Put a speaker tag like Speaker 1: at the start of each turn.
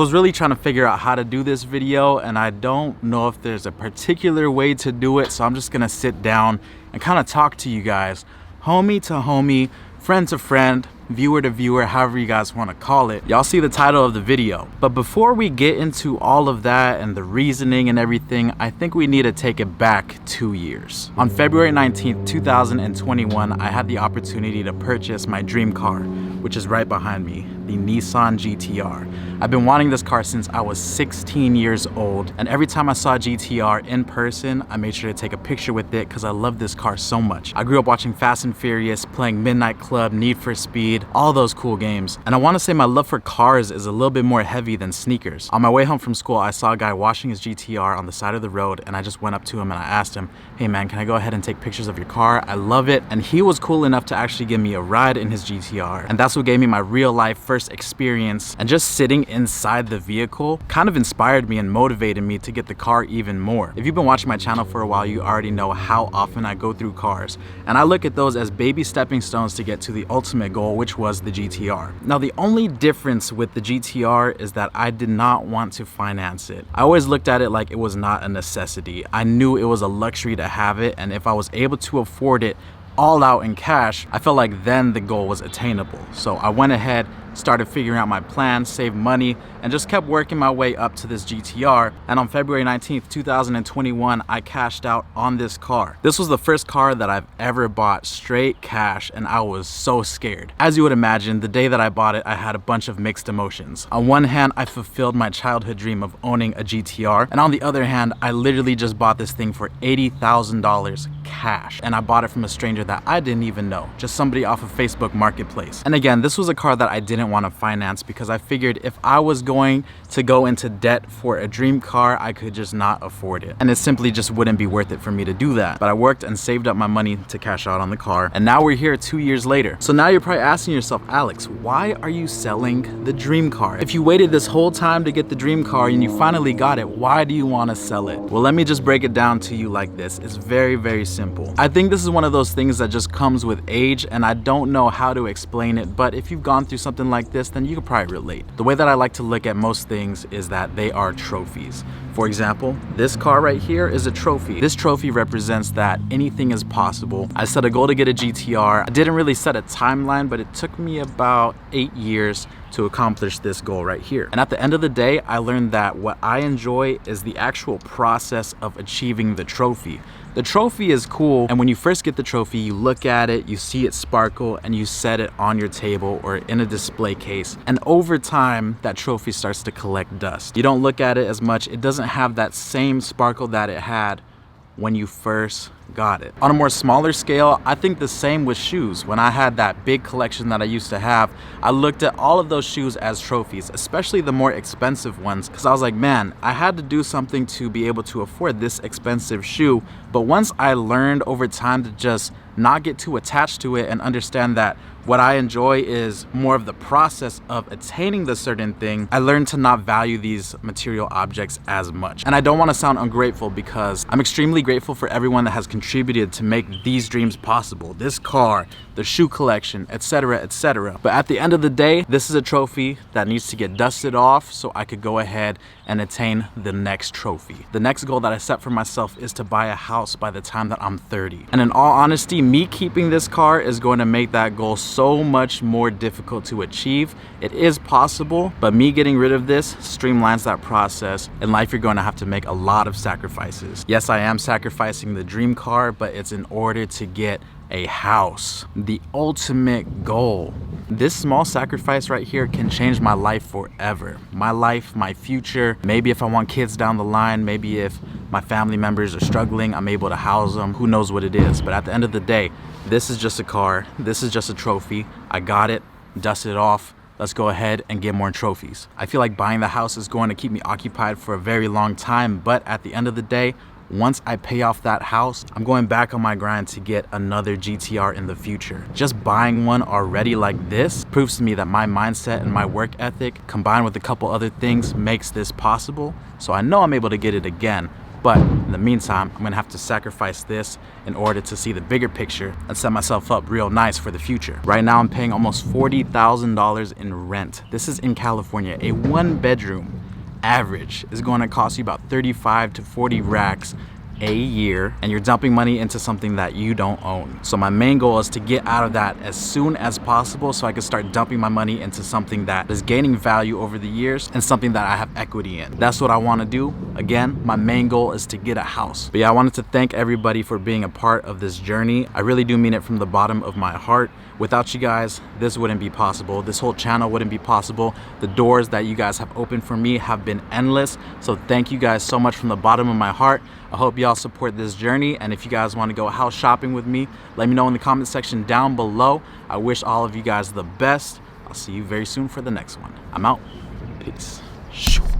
Speaker 1: was really trying to figure out how to do this video, and I don't know if there's a particular way to do it, so I'm just gonna sit down and kind of talk to you guys, homie to homie, friend to friend, viewer to viewer, however you guys want to call it. Y'all see the title of the video. But before we get into all of that and the reasoning and everything, I think we need to take it back 2 years. On February 19th, 2021, I had the opportunity to purchase my dream car, which is right behind me, the Nissan GTR. I've been wanting this car since I was 16 years old, and every time I saw GTR in person, I made sure to take a picture with it because I love this car so much. I grew up watching Fast and Furious, playing Midnight Club, Need for Speed, all those cool games. And I want to say my love for cars is a little bit more heavy than sneakers. On my way home from school, I saw a guy washing his GTR on the side of the road, and I just went up to him and I asked him, hey man, can I go ahead and take pictures of your car? I love it. And he was cool enough to actually give me a ride in his GTR. And that's what gave me my real life first experience. And just sitting inside the vehicle kind of inspired me and motivated me to get the car even more. If you've been watching my channel for a while, you already know how often I go through cars. And I look at those as baby stepping stones to get to the ultimate goal, which was the GTR. Now, the only difference with the GTR is that I did not want to finance it. I always looked at it like it was not a necessity. I knew it was a luxury to have it, and if I was able to afford it all out in cash, I felt like then the goal was attainable. So I went ahead, started figuring out my plan, saved money, and just kept working my way up to this GTR. And on February 19th, 2021, I cashed out on this car. This was the first car that I've ever bought straight cash, and I was so scared. As you would imagine, the day that I bought it, I had a bunch of mixed emotions. On one hand, I fulfilled my childhood dream of owning a GTR, and on the other hand, I literally just bought this thing for $80,000 cash, and I bought it from a stranger that I didn't even know, just somebody off of Facebook Marketplace. And again, this was a car that I didn't want to finance because I figured if I was going to go into debt for a dream car, I could just not afford it, and it simply just wouldn't be worth it for me to do that. But I worked and saved up my money to cash out on the car, and now we're here 2 years later. So now you're probably asking yourself, Alex, why are you selling the dream car? If you waited this whole time to get the dream car and you finally got it, why do you want to sell it? Well, let me just break it down to you like this. It's very, very simple. I think this is one of those things that just comes with age, and I don't know how to explain it, but if you've gone through something like this, then you could probably relate. The way that I like to look at most things is that they are trophies. For example, this car right here is a trophy. This trophy represents that anything is possible. I set a goal to get a GTR. I didn't really set a timeline, but it took me about 8 years to accomplish this goal right here. And at the end of the day, I learned that what I enjoy is the actual process of achieving the trophy. The trophy is cool, and when you first get the trophy, you look at it, you see it sparkle, and you set it on your table or in a display case. And over time, that trophy starts to collect dust. You don't look at it as much. It doesn't have that same sparkle that it had when you first got it. On a more smaller scale, I think the same with shoes. When I had that big collection that I used to have, I looked at all of those shoes as trophies, especially the more expensive ones, because I was like, man, I had to do something to be able to afford this expensive shoe. But once I learned over time to just not get too attached to it and understand that what I enjoy is more of the process of attaining the certain thing, I learned to not value these material objects as much. And I don't want to sound ungrateful because I'm extremely grateful for everyone that has contributed to make these dreams possible. This car, the shoe collection, etc., etc. But at the end of the day, this is a trophy that needs to get dusted off so I could go ahead and attain the next trophy. The next goal that I set for myself is to buy a house by the time that I'm 30. And in all honesty, me keeping this car is going to make that goal so much more difficult to achieve. It is possible, but me getting rid of this streamlines that process. In life, you're going to have to make a lot of sacrifices. Yes, I am sacrificing the dream car, but it's in order to get a house, the ultimate goal. This small sacrifice right here can change my life forever. My life, my future. Maybe if I want kids down the line, maybe if my family members are struggling, I'm able to house them. Who knows what it is? But at the end of the day, this is just a car. This is just a trophy. I got it, dusted it off. Let's go ahead and get more trophies. I feel like buying the house is going to keep me occupied for a very long time, but at the end of the day, once I pay off that house, I'm going back on my grind to get another GTR in the future. Just buying one already like this proves to me that my mindset and my work ethic, combined with a couple other things, makes this possible. So I know I'm able to get it again. But In the meantime, I'm gonna have to sacrifice this in order to see the bigger picture and set myself up real nice for the future. Right now, I'm paying almost $40,000 in rent. This is in California. A 1-bedroom average is going to cost you about 35 to 40 racks a year, and you're dumping money into something that you don't own. So my main goal is to get out of that as soon as possible so I can start dumping my money into something that is gaining value over the years and something that I have equity in. That's what I want to do. Again, my main goal is to get a house. But yeah, I wanted to thank everybody for being a part of this journey. I really do mean it from the bottom of my heart. Without you guys, this wouldn't be possible. This whole channel wouldn't be possible. The doors that you guys have opened for me have been endless. So thank you guys so much from the bottom of my heart. I hope y'all support this journey, and if you guys want to go house shopping with me, let me know in the comment section down below. I wish all of you guys the best. I'll see you very soon for the next one. I'm out. Peace.